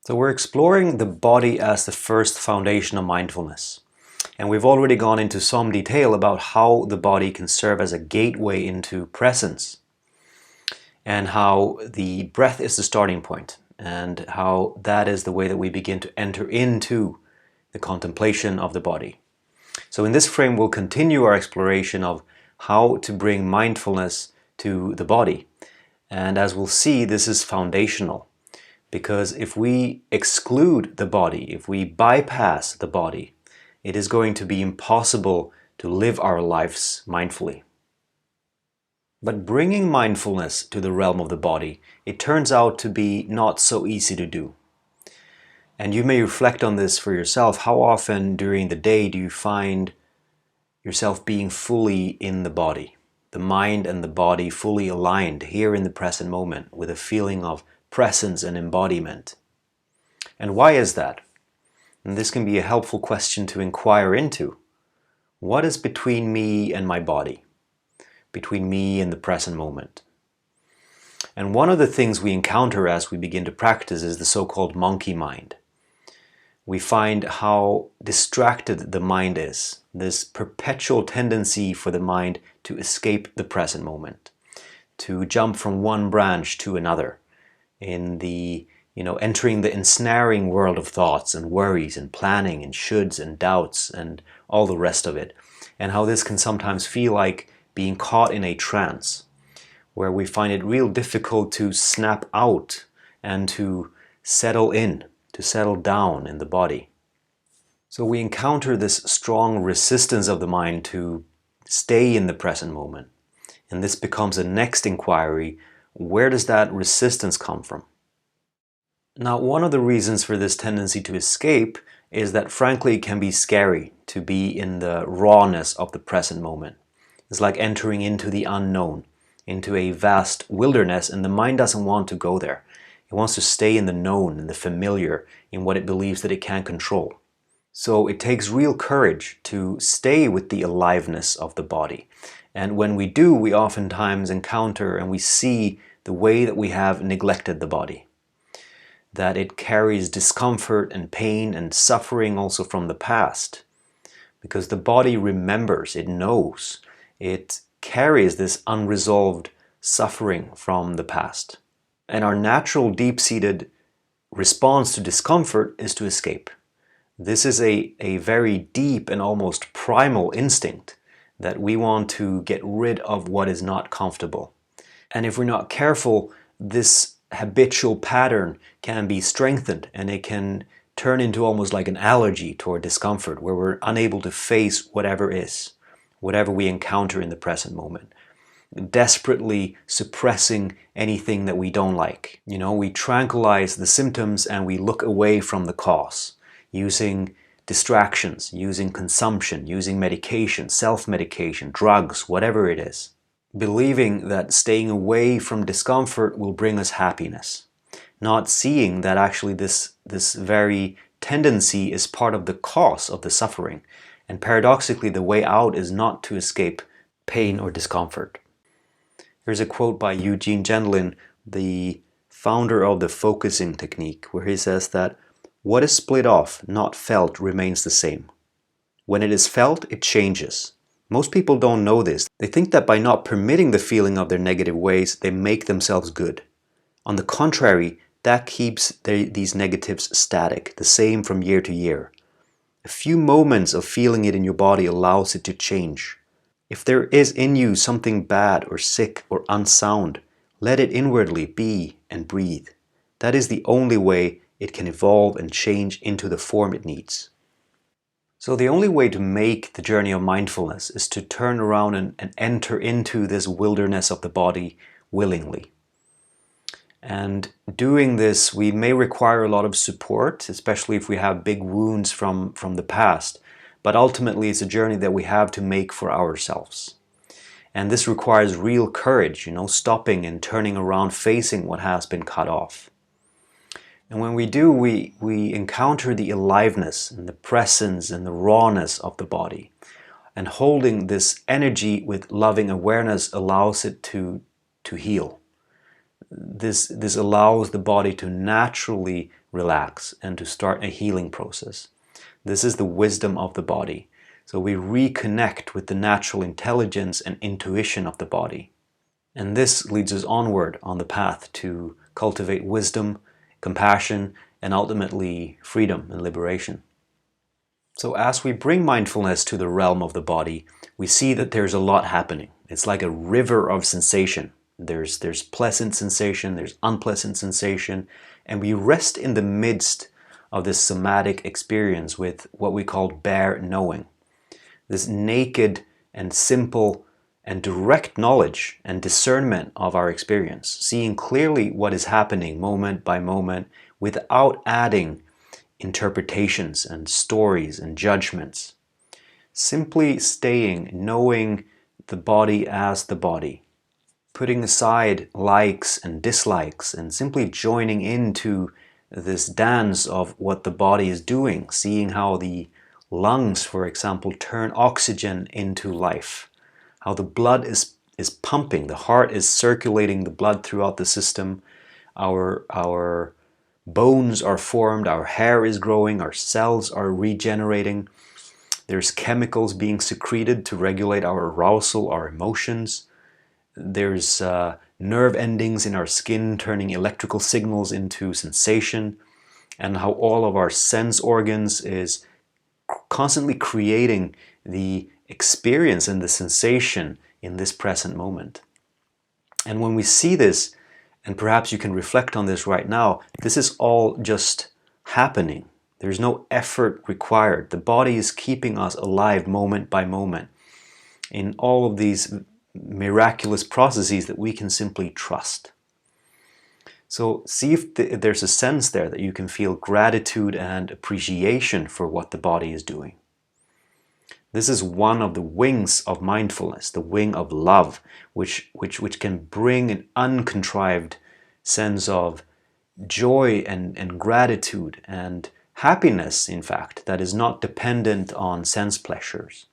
So we're exploring the body as the first foundation of mindfulness. And we've already gone into some detail about how the body can serve as a gateway into presence, and how the breath is the starting point, and how that is the way that we begin to enter into the contemplation of the body. So in this frame, we'll continue our exploration of how to bring mindfulness to the body. And as we'll see, this is foundational. Because if we exclude the body, if we bypass the body, it is going to be impossible to live our lives mindfully. But bringing mindfulness to the realm of the body, it turns out to be not so easy to do. And you may reflect on this for yourself. How often during the day do you find yourself being fully in the body? The mind and the body fully aligned here in the present moment with a feeling of presence and embodiment. And why is that? And this can be a helpful question to inquire into. What is between me and my body? Between me and the present moment? And one of the things we encounter as we begin to practice is the so-called monkey mind. We find how distracted the mind is, this perpetual tendency for the mind to escape the present moment, to jump from one branch to another, in the, entering the ensnaring world of thoughts and worries and planning and shoulds and doubts and all the rest of it. And how this can sometimes feel like being caught in a trance, where we find it real difficult to snap out and to settle in, to settle down in the body. So we encounter this strong resistance of the mind to stay in the present moment. And this becomes a next inquiry. Where does that resistance come from? Now, one of the reasons for this tendency to escape is that frankly it can be scary to be in the rawness of the present moment. It's like entering into the unknown, into a vast wilderness, and the mind doesn't want to go there. It wants to stay in the known, in the familiar, in what it believes that it can control. So it takes real courage to stay with the aliveness of the body. And when we do, we oftentimes encounter and we see the way that we have neglected the body. That it carries discomfort and pain and suffering also from the past. Because the body remembers, it knows, it carries this unresolved suffering from the past. And our natural deep-seated response to discomfort is to escape. This is a very deep and almost primal instinct that we want to get rid of what is not comfortable. And if we're not careful, this habitual pattern can be strengthened and it can turn into almost like an allergy toward discomfort, where we're unable to face whatever is, whatever we encounter in the present moment, desperately suppressing anything that we don't like. We tranquilize the symptoms and we look away from the cause, using distractions, using consumption, using medication, self-medication, drugs, whatever it is, believing that staying away from discomfort will bring us happiness, not seeing that actually this very tendency is part of the cause of the suffering. And paradoxically, the way out is not to escape pain or discomfort. Here's a quote by Eugene Gendlin, the founder of the focusing technique, where he says that what is split off, not felt, remains the same. When it is felt, it changes. Most people don't know this. They think that by not permitting the feeling of their negative ways, they make themselves good. On the contrary, that keeps these negatives static, the same from year to year. A few moments of feeling it in your body allows it to change. If there is in you something bad or sick or unsound, let it inwardly be and breathe. That is the only way it can evolve and change into the form it needs. So the only way to make the journey of mindfulness is to turn around and enter into this wilderness of the body willingly. And doing this, we may require a lot of support, especially if we have big wounds from the past. But ultimately, it's a journey that we have to make for ourselves. And this requires real courage, stopping and turning around, facing what has been cut off. And when we do, we encounter the aliveness and the presence and the rawness of the body. And holding this energy with loving awareness allows it to heal, This allows the body to naturally relax and to start a healing process. This is the wisdom of the body. So we reconnect with the natural intelligence and intuition of the body. And this leads us onward on the path to cultivate wisdom, compassion, and ultimately freedom and liberation. So as we bring mindfulness to the realm of the body, we see that there's a lot happening. It's like a river of sensation. There's pleasant sensation, there's unpleasant sensation, and we rest in the midst of this somatic experience with what we call bare knowing. This naked and simple and direct knowledge and discernment of our experience, seeing clearly what is happening moment by moment without adding interpretations and stories and judgments. Simply staying, knowing the body as the body, putting aside likes and dislikes and simply joining into this dance of what the body is doing, seeing how the lungs, for example, turn oxygen into life, how the blood is pumping, the heart is circulating the blood throughout the system, our bones are formed, our hair is growing, our cells are regenerating, there's chemicals being secreted to regulate our arousal, our emotions. There's nerve endings in our skin turning electrical signals into sensation, and how all of our sense organs is constantly creating the experience and the sensation in this present moment. And when we see this, and perhaps you can reflect on this right now, this is all just happening. There's no effort required. The body is keeping us alive moment by moment in all of these miraculous processes that we can simply trust. So see if there's a sense there that you can feel gratitude and appreciation for what the body is doing. This is one of the wings of mindfulness, the wing of love, which can bring an uncontrived sense of joy and gratitude and happiness, in fact, that is not dependent on sense pleasures.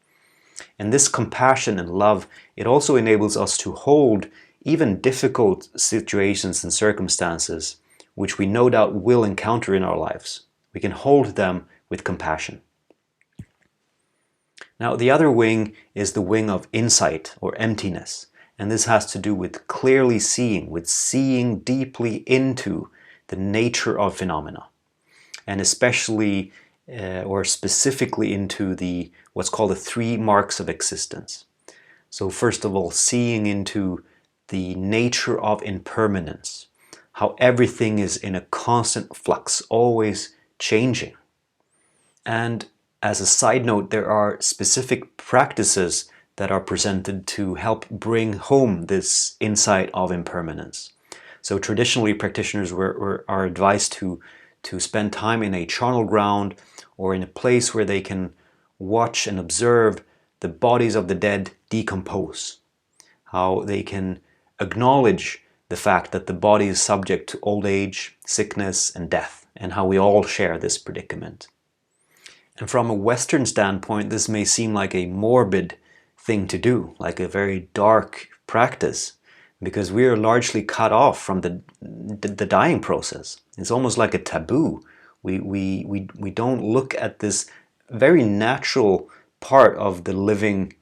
And this compassion and love, it also enables us to hold even difficult situations and circumstances, which we no doubt will encounter in our lives. We can hold them with compassion. Now, the other wing is the wing of insight or emptiness. And this has to do with clearly seeing, with seeing deeply into the nature of phenomena. And especially or specifically into what's called the 3 marks of existence. So first of all, seeing into the nature of impermanence, how everything is in a constant flux, always changing. And as a side note, there are specific practices that are presented to help bring home this insight of impermanence. So traditionally, practitioners are advised to spend time in a charnel ground or in a place where they can watch and observe the bodies of the dead decompose, how they can acknowledge the fact that the body is subject to old age, sickness, and death, and how we all share this predicament. And from a Western standpoint, this may seem like a morbid thing to do, like a very dark practice, because we are largely cut off from the dying process. It's almost like a taboo. We don't look at this very natural part of the living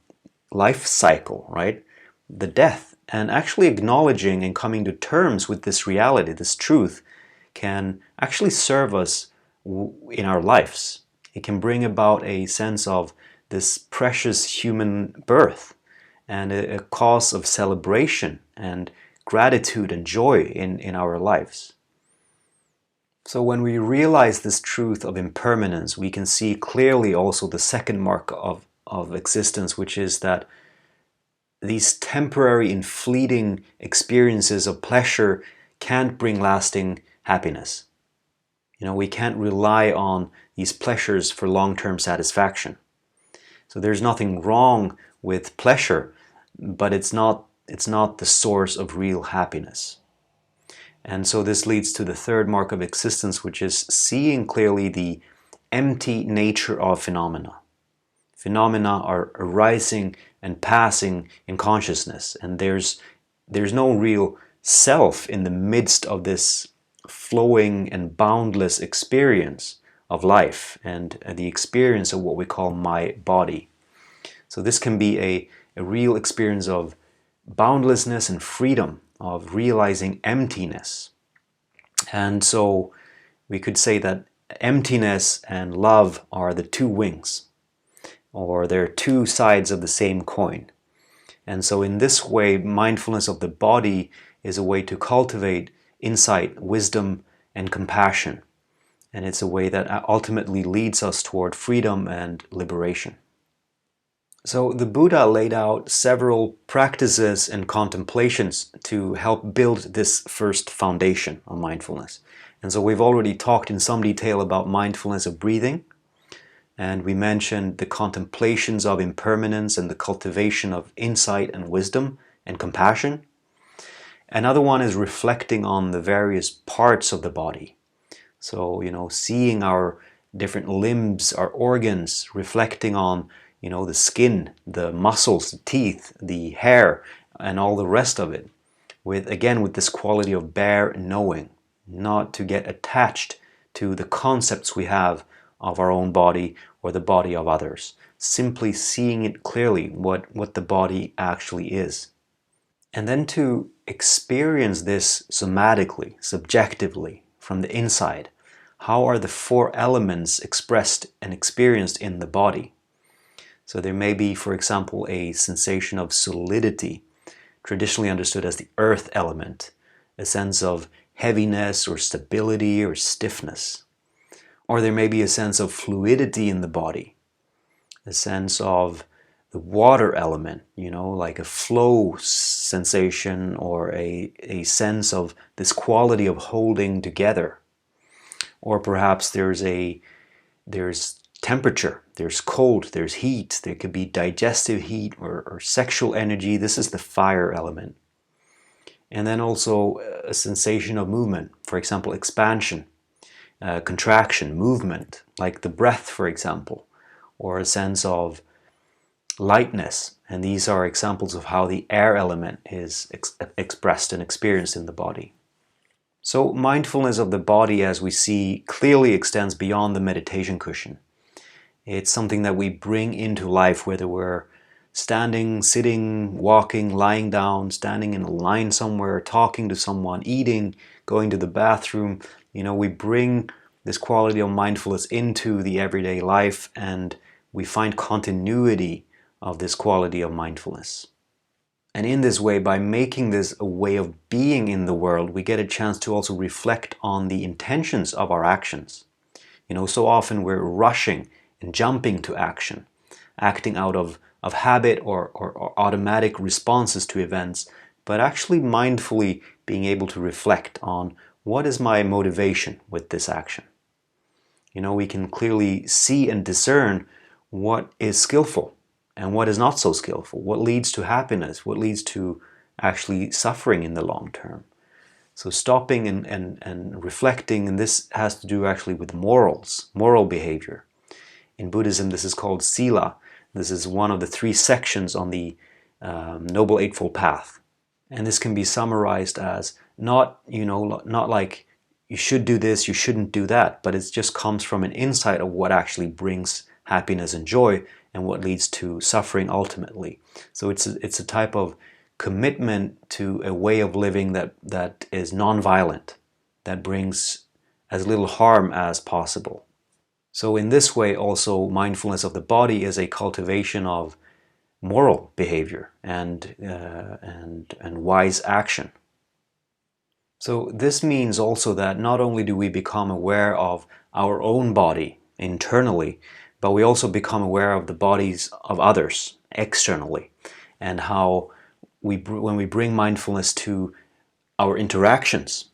life cycle, right? The death. And actually acknowledging and coming to terms with this reality, this truth, can actually serve us in our lives. It can bring about a sense of this precious human birth and a cause of celebration and gratitude and joy in our lives. So when we realize this truth of impermanence, we can see clearly also the second mark of existence, which is that these temporary and fleeting experiences of pleasure can't bring lasting happiness. We can't rely on these pleasures for long-term satisfaction. So there's nothing wrong with pleasure, but it's not the source of real happiness. And so this leads to the third mark of existence, which is seeing clearly the empty nature of phenomena. Phenomena are arising and passing in consciousness, and there's no real self in the midst of this flowing and boundless experience of life and the experience of what we call my body. So this can be a real experience of boundlessness and freedom, of realizing emptiness. And so we could say that emptiness and love are the two wings, or they're two sides of the same coin. And so in this way, mindfulness of the body is a way to cultivate insight, wisdom, and compassion. And it's a way that ultimately leads us toward freedom and liberation. So the Buddha laid out several practices and contemplations to help build this first foundation of mindfulness. And so we've already talked in some detail about mindfulness of breathing, and we mentioned the contemplations of impermanence and the cultivation of insight and wisdom and compassion. Another one is reflecting on the various parts of the body. So, seeing our different limbs, our organs, reflecting on, the skin, the muscles, the teeth, the hair, and all the rest of it. With this quality of bare knowing, not to get attached to the concepts we have of our own body or the body of others. Simply seeing it clearly, what the body actually is. And then to experience this somatically, subjectively, from the inside. How are the four elements expressed and experienced in the body? So there may be, for example, a sensation of solidity, traditionally understood as the earth element, a sense of heaviness or stability or stiffness. Or there may be a sense of fluidity in the body, a sense of the water element, like a flow sensation or a sense of this quality of holding together. Or perhaps there's temperature, there's cold, there's heat, there could be digestive heat or sexual energy. This is the fire element. And then also a sensation of movement, for example, expansion, contraction, movement, like the breath, for example, or a sense of lightness. And these are examples of how the air element is expressed and experienced in the body. So mindfulness of the body, as we see, clearly extends beyond the meditation cushion. It's something that we bring into life, whether we're standing, sitting, walking, lying down, standing in a line somewhere, talking to someone, eating, going to the bathroom. We bring this quality of mindfulness into the everyday life, and we find continuity of this quality of mindfulness. And in this way, by making this a way of being in the world, we get a chance to also reflect on the intentions of our actions. So often we're rushing and jumping to action, acting out of habit or automatic responses to events, but actually mindfully being able to reflect on what is my motivation with this action. We can clearly see and discern what is skillful and what is not so skillful, what leads to happiness, what leads to actually suffering in the long term. So stopping and reflecting, and this has to do actually with morals, moral behavior. In Buddhism, this is called sila. This is one of the 3 sections on the Noble Eightfold Path. And this can be summarized as not like you should do this, you shouldn't do that, but it just comes from an insight of what actually brings happiness and joy and what leads to suffering ultimately. So it's a type of commitment to a way of living that is non-violent, that brings as little harm as possible. So in this way also mindfulness of the body is a cultivation of moral behavior and wise action. So this means also that not only do we become aware of our own body internally, but we also become aware of the bodies of others externally, and how when we bring mindfulness to our interactions,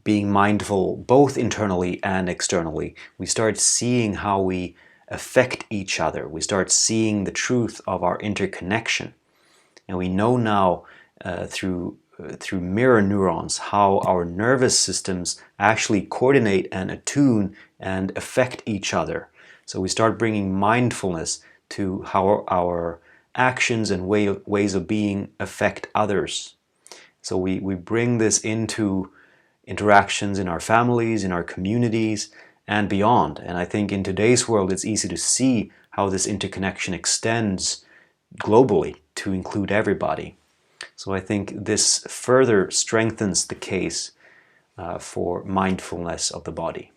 being mindful both internally and externally, we start seeing how we affect each other. We start seeing the truth of our interconnection. And we know now through mirror neurons how our nervous systems actually coordinate and attune and affect each other. So we start bringing mindfulness to how our actions and ways of being affect others. So we bring this into interactions in our families, in our communities, and beyond. And I think in today's world, it's easy to see how this interconnection extends globally to include everybody. So I think this further strengthens the case for mindfulness of the body.